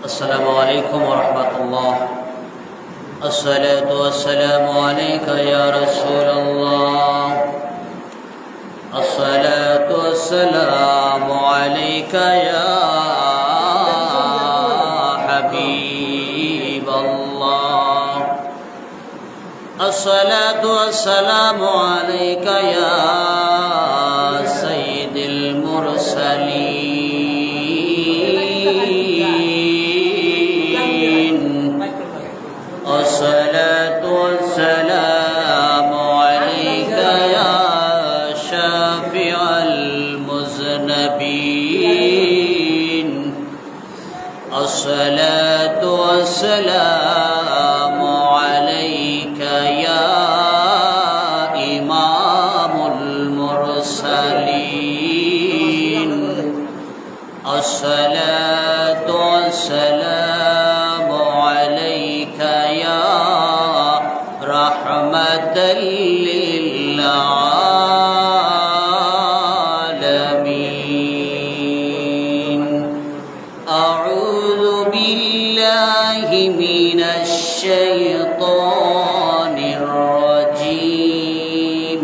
السلام عليكم ورحمة الله. الصلاة والسلام عليك يا رسول الله. الصلاة والسلام عليك يا حبيب الله. الصلاة والسلام عليك يا سيد المرسلين. الصلاة والسلام عليك يا شافع المذنبين. الصلاة والسلام عليك يا إمام المرسلين. الصلاة والسلام عليك يا رحمة للعالمين. أعوذ بالله من الشيطان الرجيم.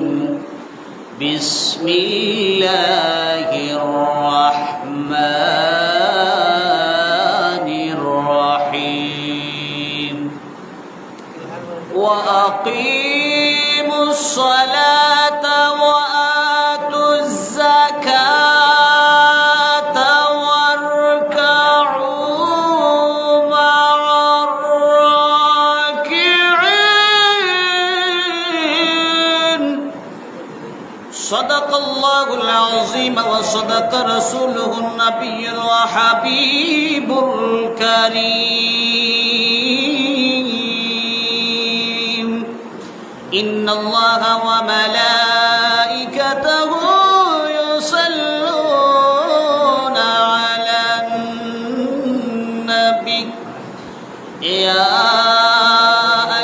بسم الله الرحمن الرحيم. وأقيموا الصلاة وآتوا الزكاة واركعوا مع الراكعين. صدق الله العظيم وصدق رسوله النبي وحبيب الكريم. إن الله وملائكته يصلون على النبي يا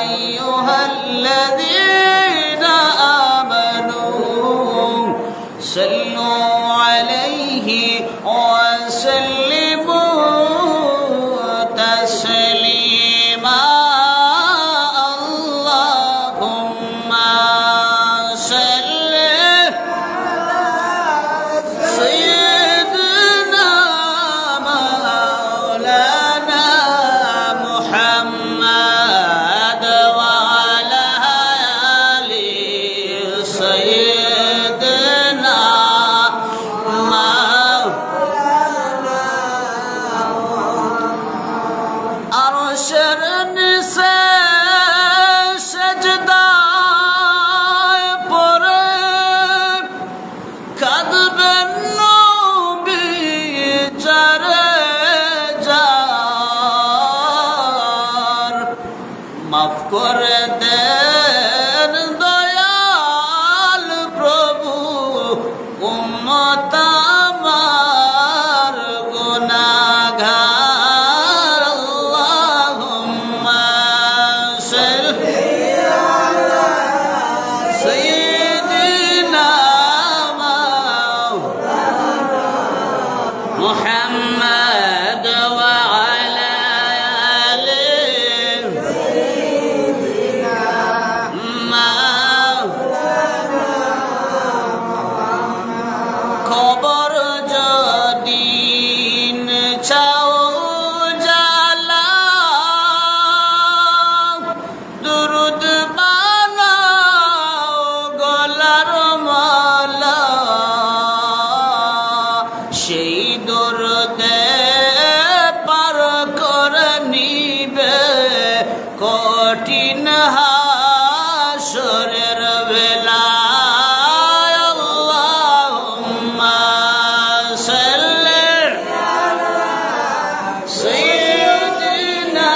أيها الذين آمنوا صلوا عليه وسلموا تسليما. اللهم صل سيدنا مولانا محمد وعلى آل سيدنا আরশের নিচে সেজদায় পড়ে কাঁদবেন নবী যারে যার। মাফ করে দেন দয়াল প্রভু উম্মত আমার গুনাহগার। আল্লাহুম্মা সাল্লি আলা সাইয়্যিদিনা মুহাম্মদ ওয়া আলা আলি খবর যদিন চাও জালা দুরুদ বানাও গলার মালা। সেই দুরুদে পার করে নিবে কঠিন হাসরের বেলা। আল্লাহুম্মা সাল্লি আলা সাইয়্যিদিনা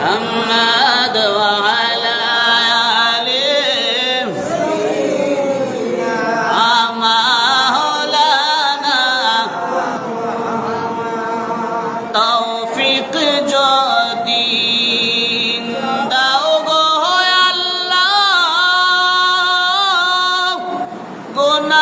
মুহাম্মদ ওয়া আলা আলি মাওলানা। তৌফিক যদি দাও গো আল্লাহ, গুনাহ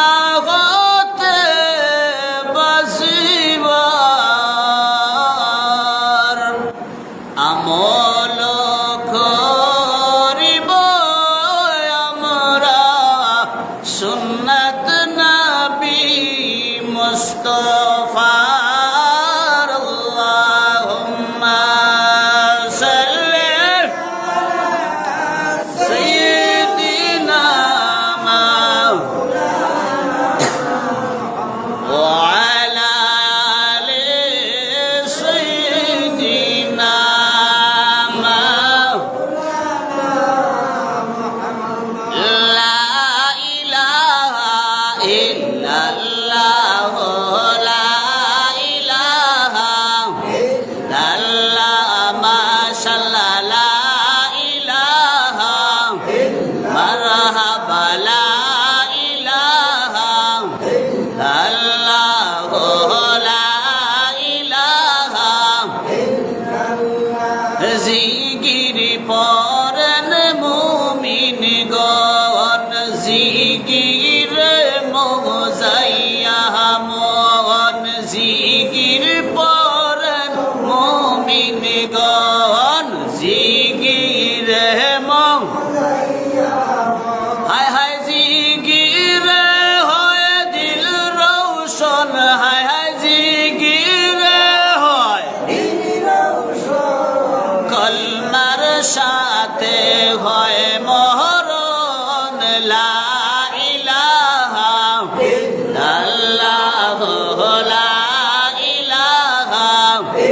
জিগির পরেন মুমিন গণ জিগির মোজাইয়া মন জিগির পরেন মুমিন গণ জিগির হায় হায় জিগির হয় দিল রৌশন হায় হায় জিগির হয় কলমার সাথে হয় মহরণ লা ইলাহা ইল্লাল্লাহ লা ইলাহা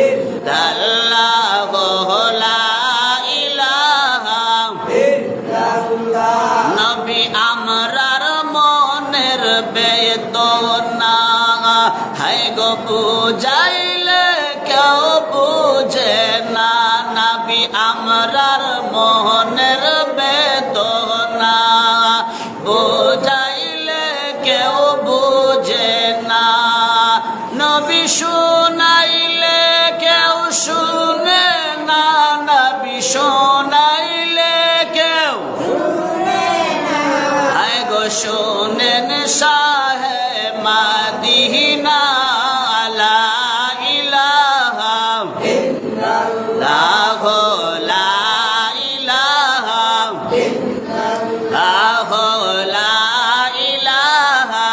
ইল্লাল্লাহ লা ইলাহা নবী আমরার মনের বেদনা হায় গো বুঝাইলে কেউ বুঝে না নবী আমরার মনের বেদনা বুঝাইলে কেউ বুঝে না নবী শুনাইলে কেউ শুনে না নবী শুনাইলে কেউ হায় গো শোনেন শাহে মাদিনা লা ইলাহা ইল্লাল্লাহ লা ইলাহা ইল্লাল্লাহ লা ইলাহা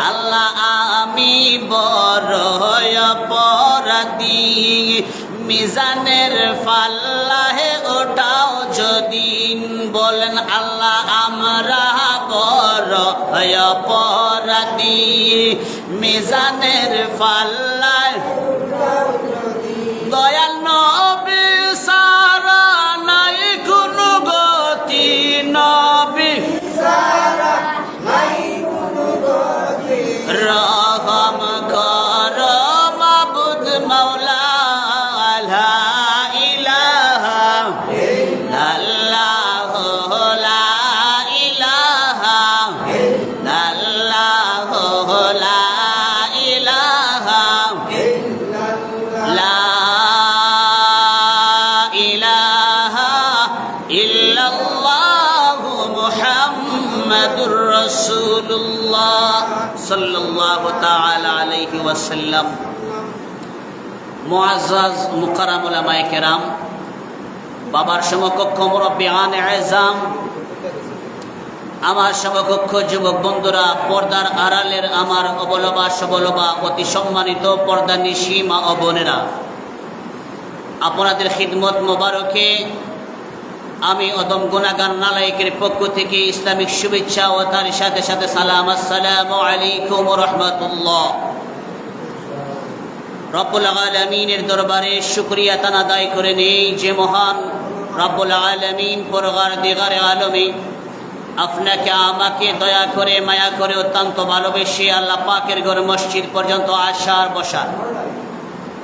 আল্লাহ আমি বড় অপরাধী মিজানের ফাল্লাহে ওঠাও যদি বলেন আল্লাহ আমরা বড় অপরাধী মিজানের ফাল্লায় দয়াল নবী সারা নাই কোনো গতি নবী রহম কর মাবুদ মাওলা লা ইলাহা ইল্লাল্লাহ লা ইলাহা ইল্লাল্লাহ লা ইলাহা লা ইলাহা ইল্লাল্লাহ মুহাম্মাদুর রাসূলুল্লাহ সাল্লাল্লাহু তাআলা আলাইহি ওয়াসাল্লাম। মুআজ্জাজ মুকাররম উলামায়ে কেরাম, বাবার সমকক্ষ মুরব্বিয়ান আযম, আমার সমকক্ষ যুবক বন্ধুরা, পর্দার আড়ালের আমার অবলবা সবলবা অতি সম্মানিত পর্দা নিশি মা ও বোনেরা, আপনাদের খিদমত মোবারকে আমি অদম গুনাহগার নালায়েকের পক্ষ থেকে ইসলামিক শুভেচ্ছা ও তার সাথে সাথে সালাম। আসসালামু আলাইকুম ওয়া রাহমাতুল্লাহ। রব্বুল আলামিনের দরবারে শুকরিয়া তান আদায় করে নেই যে মহান রব্বুল আলামিন পরওয়ারদিগার আলমিন আপনাকে আমাকে দয়া করে মায়া করে অত্যন্ত ভালোবেসে আল্লাহ পাকের ঘর মসজিদ পর্যন্ত আসার বসার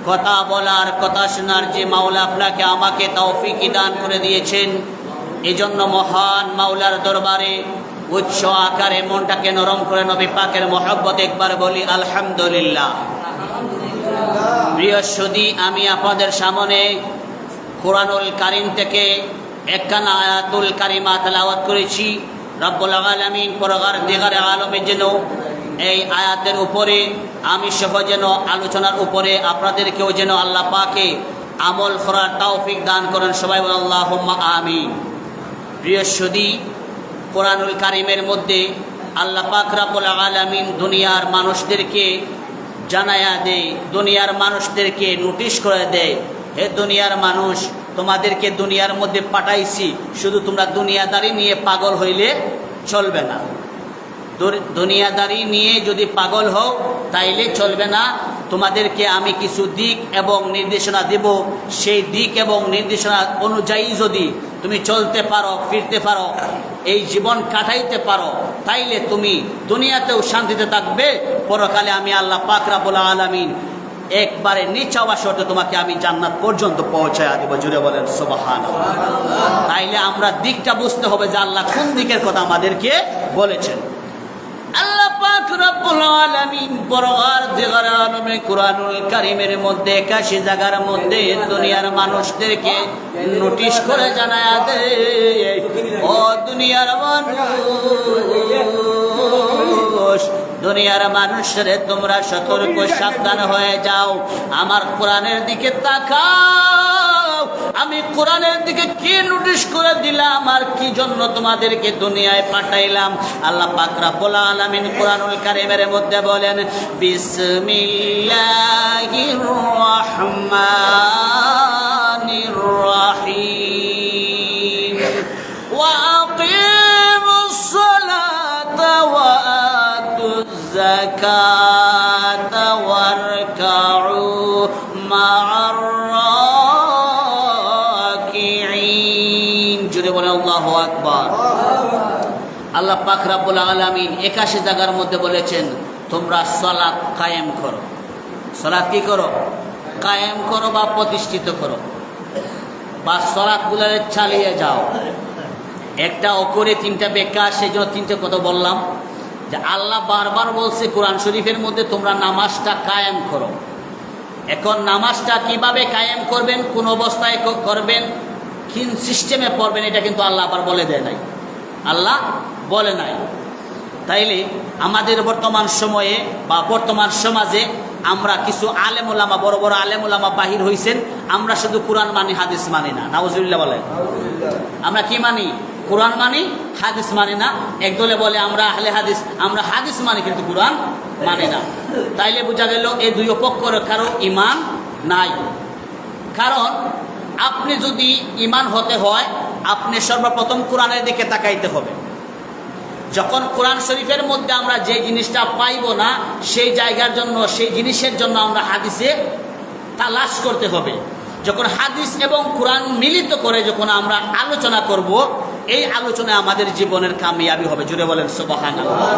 কথা বলার কথা শোনার যে মাওলা আপনাকে আমাকে তৌফিক দান করে দিয়েছেন, এজন্য মহান মাওলার দরবারে উচ্চ আকারে মনটাকে নরম করে নবী পাকের মহব্বত একবার বলি আলহামদুলিল্লাহ। প্রিয় সুধী, আমি আপনাদের সামনে কুরআনুল কারীম থেকে একখানা আয়াতুল কারিমা তেলাওয়াত করেছি। রব্বুল আলামিন পরওয়ারদিগার আলমের যেন এই আয়াতের উপরে আমি সহ যেন আলোচনার উপরে আপনাদেরকেও যেন আল্লাহ পাকে আমল করার তৌফিক দান করেন। সবাই বলেন আল্লাহুম্মা আমিন। প্রিয় সুধী, কুরআনুল কারীমের মধ্যে আল্লাহ পাক রব্বুল আলামিন দুনিয়ার মানুষদেরকে জানায়া দেয়, দুনিয়ার মানুষদেরকে নোটিশ করে দেয়, হে দুনিয়ার মানুষ, তোমাদেরকে দুনিয়ার মধ্যে পাঠাইছি, শুধু তোমরা দুনিয়াদারি নিয়ে পাগল হইলে চলবে না। দুনিয়াদারি নিয়ে যদি পাগল হও তাইলে চলবে না। তোমাদেরকে আমি কিছু দিক এবং নির্দেশনা দেব, সেই দিক এবং নির্দেশনা অনুযায়ী যদি তুমি চলতে পারো, ফিরতে পারো, এই জীবন কাটাইতে পারো, তাইলে তুমি দুনিয়াতেও শান্তিতে থাকবে, পরকালে আমি আল্লাহ পাক রব্বুল আলামিন একবারে নিচাওয়া শর্তে তোমাকে আমি জান্নাত পর্যন্ত পৌঁছায় দেব। জুড়ে বলেন সুবহানাল্লাহ। তাইলে আমরা দিকটা বুঝতে হবে যে আল্লাহ কোন দিকের কথা আমাদেরকে বলেছেন। আল্লাহ পাক রব্বুল আলামিন পরওয়ারদিগার আলমে কুরআনুল কারীমের মধ্যে 81 জায়গার মধ্যে দুনিয়ার মানুষদেরকে নোটিশ করে জানায়া দেয়, ও দুনিয়ার মানুষ, দুনিয়ার মানুষের তোমরা সতর্ক সাবধান হয়ে যাও, আমার কোরআনের দিকে তাকাও, আমি কোরআনের দিকে কি নোটিশ করে দিলাম আর কি জন্য তোমাদেরকে দুনিয়ায় পাঠাইলাম। আল্লাহ পাক রব্বুল আলামিন কোরআনুল কারীমের মধ্যে বলেন, বিসমিল্লাহির রহমানির রহিম, ওয়া আকিমুস সালাতা ওয়া আতুজ যাকাতা ওয়ারকাউ মা'আর রাকিঈন। জোরে বলেন আল্লাহু আকবার। আল্লাহ পাক রব্বুল আলামিন 81 জায়গার মধ্যে বলেছেন তোমরা সালাত কায়েম করো। সালাত কি করো? কায়েম করো বা প্রতিষ্ঠিত করো, বা সালাতগুলোরে চালিয়ে যাও। একটা অকরে তিনটা ব্যাখ্যা, সেই জন্য তিনটে কথা বললাম। যে আল্লাহ বারবার বলছে কোরআন শরীফের মধ্যে তোমরা নামাজটা কায়েম করো। এখন নামাজটা কিভাবে কায়েম করবেন, কোন অবস্থায় করবেন, কোন সিস্টেমে পড়বেন, এটা কিন্তু আল্লাহ আবার বলে দেয় নাই, আল্লাহ বলে নাই। তাইলে আমাদের বর্তমান সময়ে বা বর্তমান সমাজে আমরা কিছু আলেম ওলামা, বড় বড় আলেম ওলামা বাহির হইছেন, আমরা শুধু কোরআন মানি, হাদিস মানি না। নাউজুবিল্লাহ বলেন। আমরা কি মানি? কোরআন মানি, হাদিস মানি না। একদলে বলে আমরা আহলে হাদিস, আমরা হাদিস মানি কিন্তু কোরআন মানি না। তাইলে বোঝা গেল এই দুই পক্ষের কারো ঈমান নাই। কারণ আপনি যদি ঈমান হতে হয়, আপনি সর্বপ্রথম কোরআনের দিকে তাকাইতে হবে। যখন কোরআন শরীফের মধ্যে আমরা যে জিনিসটা পাইব না, সেই জায়গার জন্য, সেই জিনিসের জন্য আমরা হাদিসে তালাশ করতে হবে। যখন হাদিস এবং কোরআন মিলিত করে যখন আমরা আলোচনা করব, এই আলোচনায় আমাদের জীবনের কামিয়াবি হবে। জুড়ে বলেন সুবহানাল্লাহ।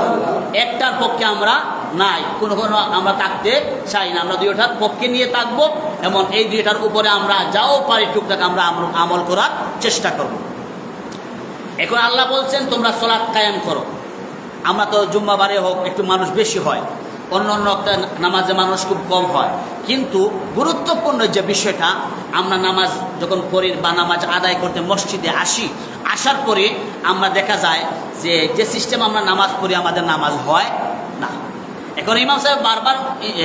একটার পক্ষে আমরা নাই, কোনো আমরা থাকতে চাই না। আমরা দুইটার পক্ষে নিয়ে থাকবো, এমন এই দুইটার উপরে আমরা যাও পারি টুকটাক আমরা আমল করার চেষ্টা করব। এখন আল্লাহ বলছেন তোমরা সালাত কায়েম করো। আমরা তো জুম্মাবারে হোক একটু মানুষ বেশি হয়, অন্য অন্য নামাজে মানুষ খুব কম হয়, কিন্তু গুরুত্বপূর্ণ যে বিষয়টা, আমরা নামাজ যখন পড়ি বা নামাজ আদায় করতে মসজিদে আসি, আসার পরে আমরা দেখা যায় যে সিস্টেম আমরা নামাজ পড়ি আমাদের নামাজ হয় না। এখন ইমাম সাহেব বারবার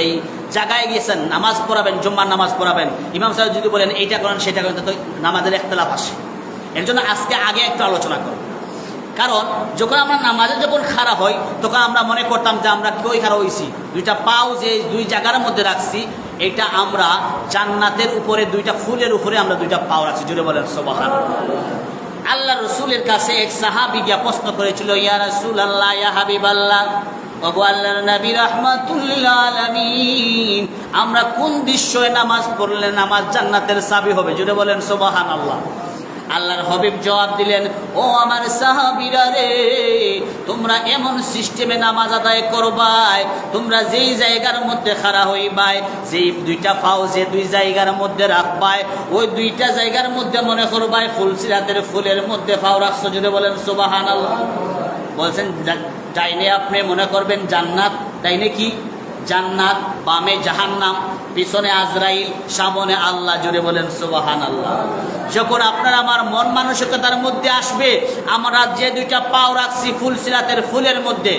এই জায়গায় গিয়েছেন, নামাজ পড়াবেন, জুম্মার নামাজ পড়াবেন, ইমাম সাহেব যদি বলেন এইটা করেন সেটা করেন, তো নামাজের ইখতিলাফ আসে। এর জন্য আজকে আগে একটু আলোচনা করব। কারণ যখন আমরা নামাজে যখন খাড়া হই, তখন আমরা মনে করতাম যে আমরা কই খাড়া হয়েছি, দুইটা পাও যে দুই জায়গার মধ্যে রাখছি, এটা আমরা জান্নাতের উপরে দুইটা ফুলের উপরে আমরা দুইটা পাও রাখছি। জুড়ে বলেন সুবহানাল্লাহ। আল্লাহ রসুলের কাছে এক সাহাবী গিয়া প্রশ্ন করেছিল, ইয়া রাসূলুল্লাহ, ইয়া হাবিবাল্লাহ, ওগো আল্লাহর নবী রাহমাতুল লিল আলামিন, আমরা কোন দৃশ্যে নামাজ পড়লে নামাজ জান্নাতের চাবি হবে? জুড়ে বলেন সুবহানাল্লাহ। আল্লাহর হাবিব জবাব দিলেন, ও আমার সাহাবীরা রে, তোমরা এমন সিস্টেমে নামাজ আদায় করবাই, তোমরা যেই জায়গার মধ্যে খাড়া হইবাই, যেই দুইটা পাও যে দুই জায়গার মধ্যে রাখবাই, ওই দুইটা জায়গার মধ্যে মনে করবাই ফুলসিরাতের ফুলের মধ্যে পাও রাখছো। যদি বলেন সুবহানাল্লাহ। বলছেন ডাইনে আপনি মনে করবেন জান্নাত, ডাইনে কি? জান্নাত, বামে জাহান্নাম, পিছনে আজরাইল, সামনে আল্লাহ। জুড়ে বলেন সুবহানাল্লাহ। যখন আপনার আমার মন মানসিকতার মধ্যে আসবে, আমরা যে দুইটা পাও রাখছি ফুলসিরাতের ফুলের মধ্যে,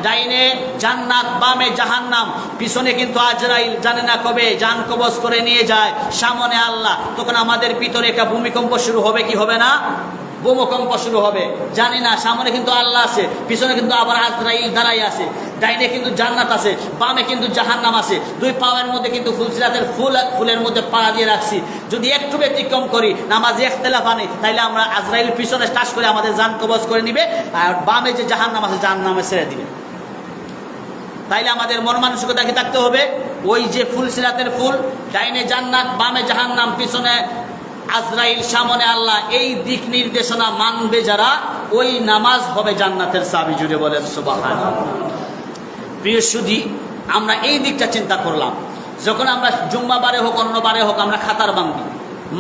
ডাইনে জান্নাত, বামে জাহান্নাম, পিছনে কিন্তু আজরাইল জানে না কবে জান কবজ করে নিয়ে যায়, সামনে আল্লাহ, তখন আমাদের ভিতরে একটা ভূমিকম্প শুরু হবে কি হবে না? ভূমিকম্প শুরু হবে। জানি না, সামনে কিন্তু আল্লাহ আছে, পিছনে কিন্তু আবার আজরাইল দাঁড়াই আছে, ডাইনে কিন্তু জান্নাত আছে, বামে কিন্তু জাহান্নাম আছে, দুই পাওয়ের মধ্যে কিন্তু ফুলসিরাতের ফুলের মধ্যে পা দিয়ে রাখছি। যদি একটু ব্যতিক্রম করি, নামাজে ইখতিলাফ আনি, তাইলে আমরা আজরাইল পিছনে টাচ করে আমাদের জান কবজ করে নিবে, আর বামে যে জাহান্নাম আছে জাহান্নামে ছেড়ে দিবে। তাইলে আমাদের মন মানসিকতা কি থাকতে হবে? ওই যে ফুলসিরাতের ফুল, ডাইনে জান্নাত, বামে জাহান্নাম, পিছনে আজরাইল, সামনে আল্লাহ, এই দিক নির্দেশনা মানবে যারা, ওই নামাজ হবে জান্নাতের চাবি। জুড়ে বলেন সুবহানাল্লাহ। প্রিয় সুধী, আমরা এই দিকটা চিন্তা করলাম। যখন আমরা জুম্মাবারে হোক অন্য বারে হোক আমরা খাতার বাঙ্গি,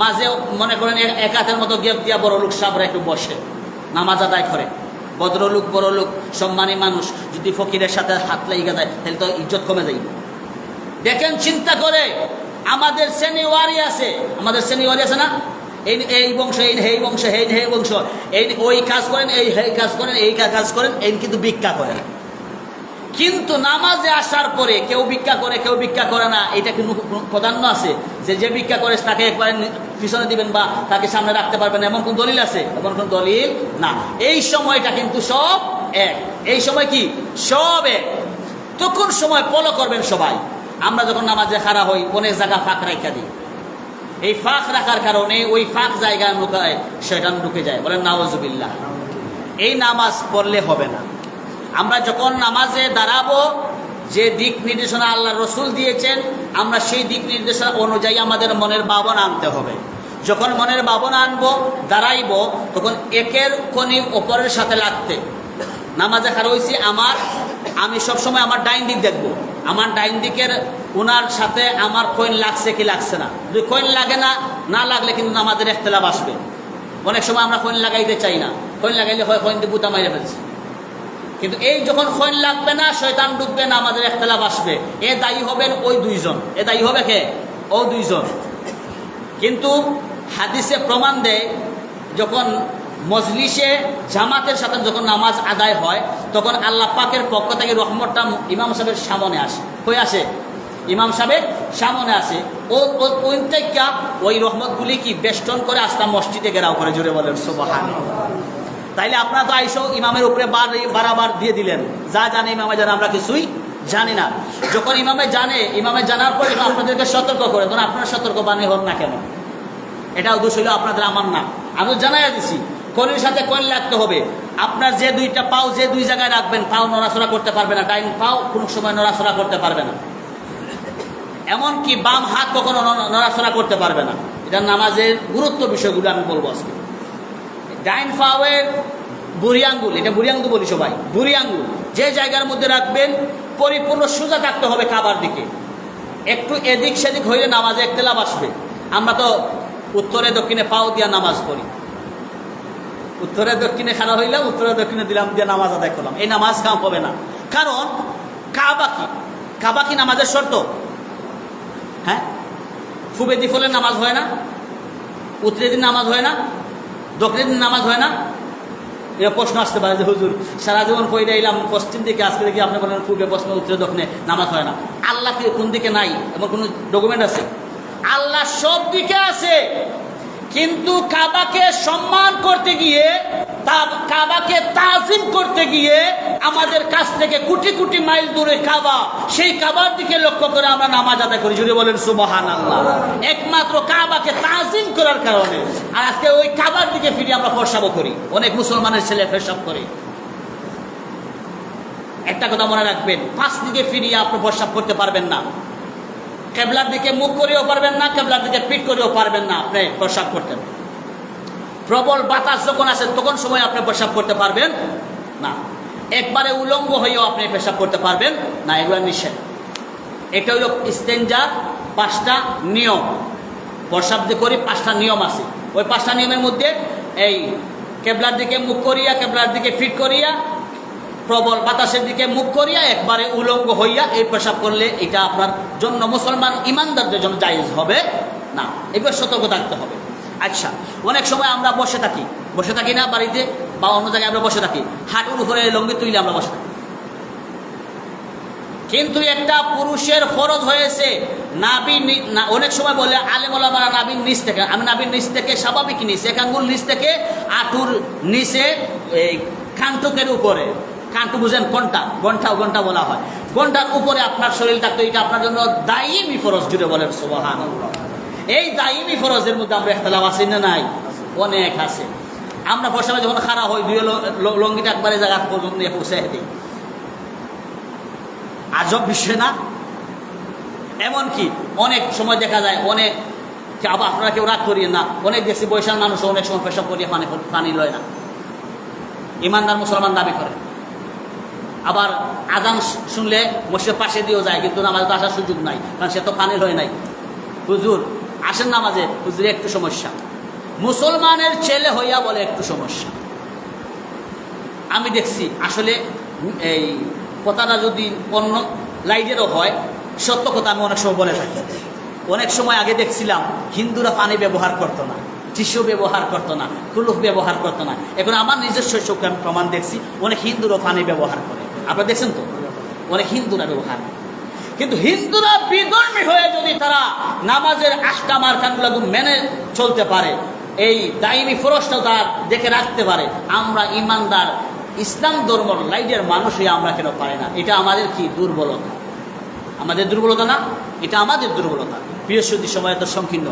মাঝে মনে করেন এক হাতের মতো গেপ দিয়া বড় লোক সাবরা একটু বসে নামাজ আদায় করে, ভদ্রলোক বড় লোক সম্মানী মানুষ যদি ফকিরের সাথে হাত লাগিয়ে যায় তাহলে তো ইজ্জত কমে যায়। দেখেন চিন্তা করে, আমাদের সেনিওয়ারি আছে, আমাদের সেনিওয়ারি আছে না, এই বংশ, এই বংশ, এই বংশ, এই ওই কাজ করেন, এই কাজ করেন, এই কাজ করেন, এই কিন্তু ভিক্ষা করেন। কিন্তু নামাজে আসার পরে কেউ ভিক্ষা করে, কেউ ভিক্ষা করে না, এটা কিন্তু প্রাধান্য আছে যে ভিক্ষা করে তাকে একবার পিছনে দিবেন বা তাকে সামনে রাখতে পারবেন এমন কোন দলিল আছে? এমন কোন দলিল না। এই সময়টা কিন্তু সব এক, এই সময় কি সব এক। তখন সময় ফলো করবেন সবাই। আমরা যখন নামাজে খাড়া হই অনেক জায়গা ফাঁক রাখা দিই, এই ফাঁক রাখার কারণে ওই ফাঁক জায়গায় শয়তান ঢুকে যায়। বলেন নাউজুবিল্লাহ। এই নামাজ পড়লে হবে না। আমরা যখন নামাজে দাঁড়াবো, যে দিক নির্দেশনা আল্লাহ রসুল দিয়েছেন, আমরা সেই দিক নির্দেশনা অনুযায়ী আমাদের মনের ভাবনা আনতে হবে। যখন মনের ভাবনা আনবো, দাঁড়াইব, তখন একের কোণে অপরের সাথে লাগতে। নামাজে খাড়া হয়েছি, আমি সবসময় আমার ডাইন দিক দেখবো, আমার ডাইন দিকের ওনার সাথে আমার কয়েন লাগছে কি লাগছে না। যদি কয়েন লাগে না লাগলে কিন্তু আমাদের ইখতিলাফ আসবে। অনেক সময় আমরা কয়েন লাগাইতে চাই না, কয়েন লাগাইলে হয় কয়েন দিয়ে বুতা মাইরে ফেলছি। কিন্তু এই যখন কয়েন লাগবে না, শয়তান ঢুকবে না, আমাদের ইখতিলাফ আসবে। এ দায়ী হবেন ওই দুইজন, এ দায়ী হবে কে? ও দুইজন। কিন্তু হাদিসে প্রমাণ দেয়, যখন মজলিসে জামাতের সাথে যখন নামাজ আদায় হয়, তখন আল্লাহ পাকের পক্ষ থেকে রহমতটা ইমাম সাহেবের সামনে আসে। হয়ে আসে ইমাম সাহেবের সামনে আসে, ওই রহমতগুলি কি বেষ্টন করে আসলাম মসজিদে ঘেরাও করে। জোরে বলেন সুবহানাল্লাহ। তাইলে আপনারা তো আইসো ইমামের উপরে বারাবার দিয়ে দিলেন, যা জানে ইমামে জানে, আমরা কিছুই জানি না। যখন ইমামে জানার পরে আপনাদেরকে সতর্ক করে, তখন আপনারা সতর্ক বাণী হন না কেন? এটা উদ্দেশ্য হইল আপনাদের, আমার না। আমি জানাইয়া দিছি, কোনের সাথে কোন লাগতে হবে। আপনার যে দুইটা পাও যে দুই জায়গায় রাখবেন, পাও নড়াচড়া করতে পারবে না, ডাইন পাও কোনো সময় নড়াচড়া করতে পারবে না, এমনকি বাম হাত কখনো নড়াচড়া করতে পারবে না। এটা নামাজের গুরুত্ব বিষয়গুলো আমি বলবো আজকে। ডাইন পাওয়ের বুড়ি আঙ্গুল, এটা বুড়ি আঙ্গুল বলি সবাই, বুড়ি আঙ্গুল যে জায়গার মধ্যে রাখবেন পরিপূর্ণ সোজা থাকতে হবে কাবার দিকে। একটু এদিক সেদিক হইলে নামাজে ইখতিলাফ আসবে। আমরা তো উত্তরে দক্ষিণে পাও দিয়া নামাজ পড়ি, উত্তরে দক্ষিণে খানা হইলাম, উত্তরে দক্ষিণে দিলাম দিয়ে নামাজ আদায় করলাম, এই নামাজ কাম হবে না। কারণ কাবা কি নামাজের শর্ত? হ্যাঁ, ফুবে দি ফলে নামাজ হয় না, উত্তরের দিন নামাজ হয় না, দক্ষিণের দিন নামাজ হয় না। এরা প্রশ্ন আসতে পারে যে হুজুর সারা জীবন কইরা এলাম পশ্চিম দিকে, আজকে দেখি আপনি বলেন পূর্বে পশ্চিমে উত্তরে দক্ষিণে নামাজ হয় না। আল্লাহ কি কোন দিকে নাই এমন কোনো ডকুমেন্ট আছে? আল্লাহ সব দিকে আছে, কিন্তু কাবাকে সম্মান করতে গিয়ে, কাবাকে তাজিম করতে গিয়ে আমাদের কাছ থেকে কোটি কোটি মাইল দূরে কাবা, সেই কাবার দিকে লক্ষ্য করে আমরা নামাজ আদায় করি। যদি বলেন সুবহানাল্লাহ। একমাত্র কাবাকে তাজিম করার কারণে। আর আজকে ওই কাবার দিকে ফিরে আমরা প্রস্রাবও করি, অনেক মুসলমানের ছেলে প্রস্রাব করে। একটা কথা মনে রাখবেন, 5 দিকে ফিরিয়ে আপনি প্রস্রাব করতে পারবেন না। কেবলার দিকে মুখ করেও পারবেন না, কেবলার দিকে পিঠ করেও পারবেন না আপনি প্রস্রাব করতে। প্রবল বাতাস যখন আসে তখন সময় আপনি প্রস্রাব করতে পারবেন না। একবারে উলঙ্গ হয়েও আপনি পেশাব করতে পারবেন না, এগুলো নিষেধ। এটা হইল ইস্তেঞ্জার 5টা নিয়ম। প্রস্রাব যে করি 5টা নিয়ম আছে। ওই 5টা নিয়মের মধ্যে এই কেবলার দিকে মুখ করিয়া, কেবলার দিকে ফিট করিয়া, প্রবল বাতাসের দিকে মুখ করিয়া, একবারে উলঙ্গ হইয়া এই পেশাব করলে এটা আপনার জন্য, মুসলমান ইমানদারদের জন্য জায়েজ হবে না। এবার সতর্ক থাকতে হবে। আচ্ছা, অনেক সময় আমরা বসে থাকি না বাড়িতে বা অন্য জায়গায় আমরা বসে থাকি, হাঁটুর উপরে লঙ্গি তুলে আমরা বসে থাকি। কিন্তু একটা পুরুষের ফরজ হয়েছে নাভি, অনেক সময় বলে আলেম ওলামারা নাভির নিচ থেকে, আমি নাভির নিচ থেকে স্বাভাবিক নিচ, এক আঙ্গুল নিচ থেকে আঁটুর নিচে এই কান্টকের উপরে, কান্টু বুঝেন কোনটা, ঘন্টা বলা হয়, ঘন্টার উপরে আপনার শরীর থাকতো, এটা আপনার জন্য দায়ী ফরজ। জুড়ে বলেন সুবহানাল্লাহ। এই দায়ী ফরজের মধ্যে আমরা ইখতিলাফ আছে না নাই? অনেক আছে। আমরা প্রস্রাবে যখন খাড়া হই, দুই লঙ্গিটা একবারে জায়গা পর্যন্ত নিয়ে পৌঁছে দিই। আজব বিষয় না? এমনকি অনেক সময় দেখা যায়, অনেক আবার আপনারা কেউ রাগ করিয়ে না, অনেক দেখছি বৈশাল মানুষ অনেক সময় পেশাব করিয়ে পানি লয় না, ইমানদার মুসলমান দাবি করে। আবার আজান শুনলে মসজিদের পাশে দিয়েও যায়, কিন্তু নামাজে তো আসার সুযোগ নাই, কারণ সে তো পানি লয় নাই। হুজুর আসেন নামাজে, হুজুর একটু সমস্যা। মুসলমানের ছেলে হইয়া বলে একটু সমস্যা। আমি দেখছি আসলে এই কথাটা যদি অন্য লাইনেরও হয়, সত্য কথা আমি অনেক সময় বলে থাকি। অনেক সময় আগে দেখছিলাম হিন্দুরা পানি ব্যবহার করতো না, টিস্যু ব্যবহার করতো না, কুলুফ ব্যবহার করতো না। এখন আমার নিজস্ব চোখে আমি প্রমাণ দেখছি অনেক হিন্দুরও পানি ব্যবহার করে। আপনারা দেখছেন তো, অনেক হিন্দুরা ব্যবহার করে। কিন্তু হিন্দুরা বিধর্মী হয়ে যদি তারা নামাজের আহকাম আরকানগুলো মেনে চলতে পারে, এই দাইমি ফরজটাও তার দেখে রাখতে পারে, আমরা ইমানদার ইসলাম ধর্ম লাইনের মানুষই আমরা কেন পারি না? এটা আমাদের কি দুর্বলতা? আমাদের দুর্বলতা না, এটা আমাদের দুর্বলতা। বৃহস্পতি সময় এত সংকীর্ণ,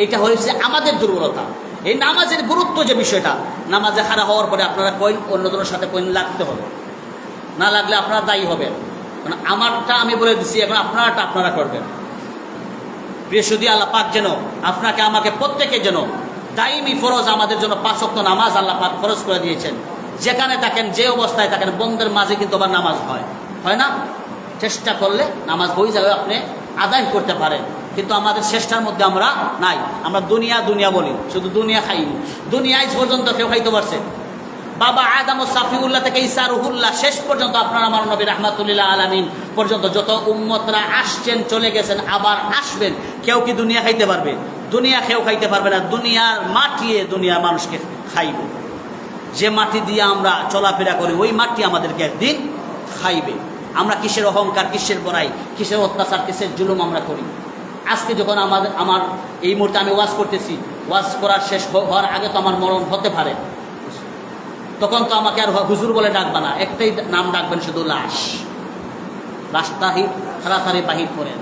এটা হয়েছে আমাদের দুর্বলতা। এই নামাজের গুরুত্ব যে বিষয়টা, নামাজে খারাপ হওয়ার পরে আপনারা কইন অন্যজনের সাথে কইন লাগতে হবে, না লাগলে আপনারা দায়ী হবেন। মানে আমারটা আমি বলে দিচ্ছি, এখন আপনারটা আপনারা করবেন। বৃহস্পতি আল্লাহ পাক যেন আপনাকে আমাকে প্রত্যেকে যেন দাইমি ফরজ আমাদের জন্য 5 ওয়াক্ত নামাজ আল্লাহ পাক ফরজ করে দিয়েছেন। যেখানে থাকেন, যে অবস্থায় থাকেন, বন্ধের মাঝে কিন্তু আবার নামাজ হয় না? চেষ্টা করলে নামাজ হয়ে যাবে, আপনি আদায় করতে পারেন। কিন্তু আমাদের চেষ্টার মধ্যে আমরা নাই। আমরা দুনিয়া বলি, শুধু দুনিয়া খাইনি। দুনিয়া আজ পর্যন্ত কেউ খাইতে পারছে? বাবা আদম ও সাফিউল্লাহ থেকে ঈসা রুহুল্লাহ শেষ পর্যন্ত আপনার আমার নবী রাহমাতুল্লিল আলামিন পর্যন্ত যত উম্মতরা আসছেন, চলে গেছেন, আবার আসবেন, কেউ কি দুনিয়া খাইতে পারবে? দুনিয়া কেউ খাইতে পারবে না। দুনিয়ার মাটিয়ে দুনিয়ার মানুষকে খাইব। যে মাটি দিয়ে আমরা চলাফেরা করি, ওই মাটি আমাদেরকে একদিন খাইবে। আমরা কিসের অহংকার, কিসের বড়াই, কিসের অত্যাচার, কিসের জুলুম আমরা করি? আজকে যখন আমার এই মুহূর্তে আমি ওয়াজ করতেছি, ওয়াজ করার শেষ হওয়ার আগে তো আমার মরণ হতে পারে, তখন তো আমাকে আর হুজুর বলে ডাকবা না, একটাই নাম ডাকবেন, শুধু লাশ। লাশটা তাড়াতাড়ি বাহির করেন।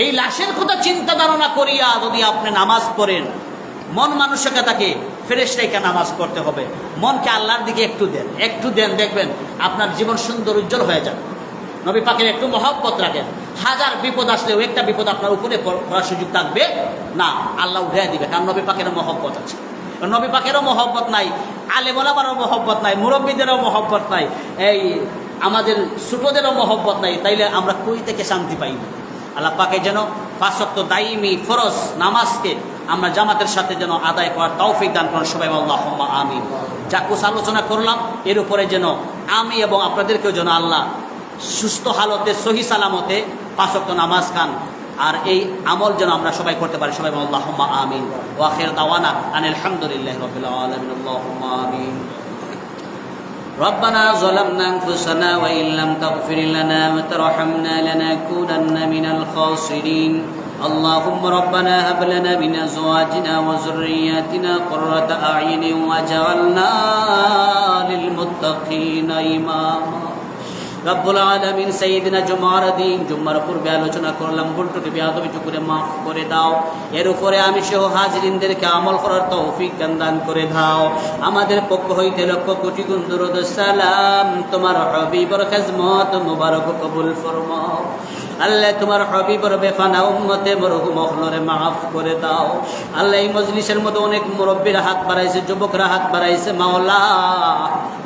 এই লাশের কথা চিন্তা ধারণা করিয়া যদি আপনি নামাজ পড়েন, মন মানসিকতাকে ফেরেশতাকে নামাজ পড়তে হবে। মনকে আল্লাহর দিকে একটু দেন, দেখবেন আপনার জীবন সুন্দর উজ্জ্বল হয়ে যাবে। নবী পাকের একটু মহব্বত রাখেন, হাজার বিপদ আসলেও একটা বিপদ আপনার উপরে পড়ার সুযোগ থাকবে না, আল্লাহ উঠিয়ে দিবে। কারণ নবী পাকেরও মহব্বত আছে। নবী পাকেরও মহব্বত নাই, আলেম ওলামারও মহব্বত নাই, মুরব্বীদেরও মহব্বত নাই, এই আমাদের ছোটদেরও মহব্বত নাই, তাইলে আমরা কই থেকে শান্তি পাই? আল্লাহ পাকে যেন 5 ওয়াক্ত দাইমি ফরজ নামাজকে আমরা জামাতের সাথে যেন আদায় করার তৌফিক দান করেন সবাই, আল্লাহুম্মা আমিন। যা কুছ আলোচনা করলাম এর উপরে যেন আমি এবং আপনাদেরকেও যেন আল্লাহ সুস্থ হালতে, সহি সালামতে 5 ওয়াক্ত নামাজ খান, আর এই আমল যেন আমরা সবাই করতে পারি, সবাই আল্লাহুম্মা আমিন। ওয়া আখির দাওয়ানা আনিল হামদুলিল্লাহি রাব্বিল আলামিন। আল্লাহুম্মা আমিন। ربنا ظلمنا أنفسنا وإن لم تغفر لنا وترحمنا لنكونن من الخاسرين. اللهم ربنا هب لنا من أزواجنا وذرياتنا قرة أعين واجعلنا للمتقين إماما. রব্বুল আলামিন সাইয়্যিদিনা জুমার দিন জুম্মার পূর্বে আলোচনা করলাম, ভুলটুটি বেয়াদবি করে মাফ করে দাও। এর উপরে আমি সহ হাজিরিনদেরকে আমল করার তৌফিক দান করে দাও। আমাদের পক্ষ হইতে লক্ষ কোটি গুণ দরুদ সালাম তোমার হাবিবের খিদমত মুবারক কবুল ফরমাও। আল্লাহ তোমার হাবিবের বেফানা উম্মতে মরহুম অখলরে মাফ করে দাও। আল্লাহ এই মজলিসের মধ্যে অনেক মুরব্বীরা হাত বাড়াইছে, যুবকরা হাত বাড়াইছে, মাওলা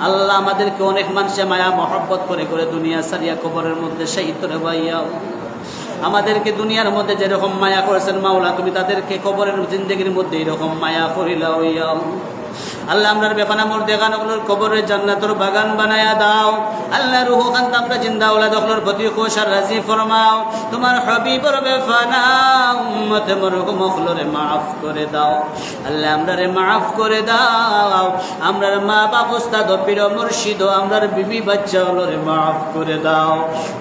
আল্লাহ আমাদেরকে অনেক মানুষে মায়া মহব্বত করে দুনিয়া সারিয়া কবরের মধ্যে শহীদ করে বাইয়াও। আমাদেরকে দুনিয়ার মধ্যে যেরকম মায়া করেছেন মাওলা, তুমি তাদেরকে কবরের জিন্দেগির মধ্যে এরকম মায়া করিলাও। আল্লাহ আমরার বেফানা মুর্দেগানগুলোর কবরের জান্নাতের বাগান বানায়া দাও। আল্লাহ রূহ খান আমরা জিন্দা ওলাদ ওগুলোর প্রতি খুশ আর রাজি ফরমাও। তোমার হাবিবের বেফানা উম্মতে মরহুম ওগুলোরে মাফ করে দাও। আল্লাহ আমরারে মাফ করে দাও। আমরার মা বাপ উস্তাদ পীর মুর্শিদ আমরার বিবি বাচ্চা ওগুলোরে মাফ করে দাও।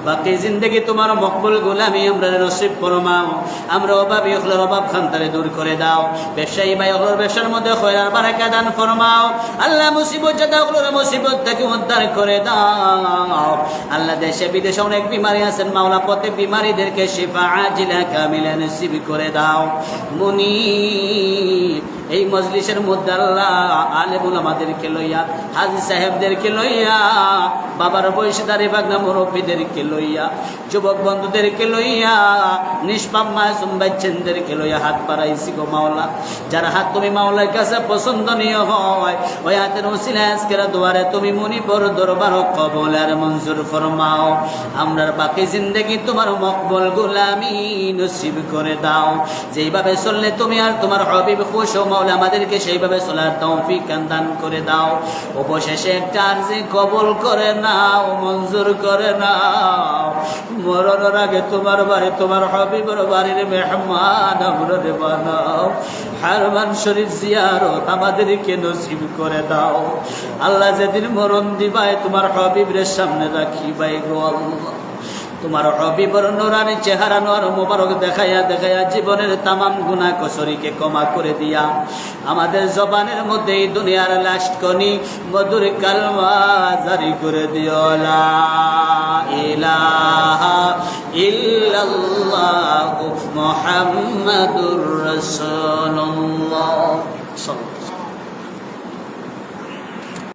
বাকি জিন্দেগি তোমার মকবুল গোলামি আমরারে নসিব ফরমাও। আমরা অভাবী ওগুলোর অভাব খান্তারে দূর করে দাও। ব্যবসায়ী ভাই ওগুলোর ব্যবসার মধ্যে খয়রার বারাকা দান ফরমাও। আল্লাহ মুসিবত যাতে ওগুলোর মুসিবত থেকে উদ্ধার করে দাও। আল্লাহ দেশে বিদেশে অনেক বিমারি আছেন মাওলা, প্রত্যেক বিমারিদেরকে শিফা আজিলা কামিলা নসিব করে দাও। মুনিব এই মজলিসের মধ্যে আল্লাহ আলেম উলামাদেরকে লইয়া, হাজী সাহেবদেরকে লইয়া, বাবার বয়সদারি বাগনা মুরব্বীদেরকে লইয়া, যুবক বন্ধুদেরকে লইয়া, নিষ্পাপ মাসুম বাচ্চাদেরকে লইয়া হাত বাড়াইছি গো মাওলা। যার হাত তুমি মাওলার কাছে পছন্দনীয় হয়, ওই হাতের উসিলায় আজকের দুয়ারে তুমি মুনিবর দরবার কবুল আর মঞ্জুর ফরমাও। আমরার বাকি জিন্দেগি তোমার মকবুল গোলামি নসিব করে দাও। যেইভাবে চললে তুমি আর তোমার হাবিব খুশ হও তাহলে আমাদেরকে সেইভাবে চলার তৌফিক দান করে দাও। অবশেষে একটা আরজি কবুল করে নাও, মঞ্জুর করে নাও। মরণের আগে তোমার বাড়ি, তোমার হাবিবের বাড়ির মেহমান আমরা বানাও। হারমান শরীফ জিয়ারত আমাদেরকে নসিব করে দাও। আল্লাহ যেদিন মরণ দিবায় তোমার হাবিবের সামনে রাখিবাই গো আল্লাহ, তোমার হাবিবের নূরানি চেহারা নোর মোবারক দেখাইয়া দেখাইয়া জীবনের তামাম গুনাহ কসরিকে ক্ষমা করে দিয়া আমাদের জবানের মধ্যে এই দুনিয়ার লাস্ট কনি মধুর কালমা জারি করে দিও, লা ইলাহা ইল্লাল্লাহু মুহাম্মাদুর রাসূলুল্লাহ।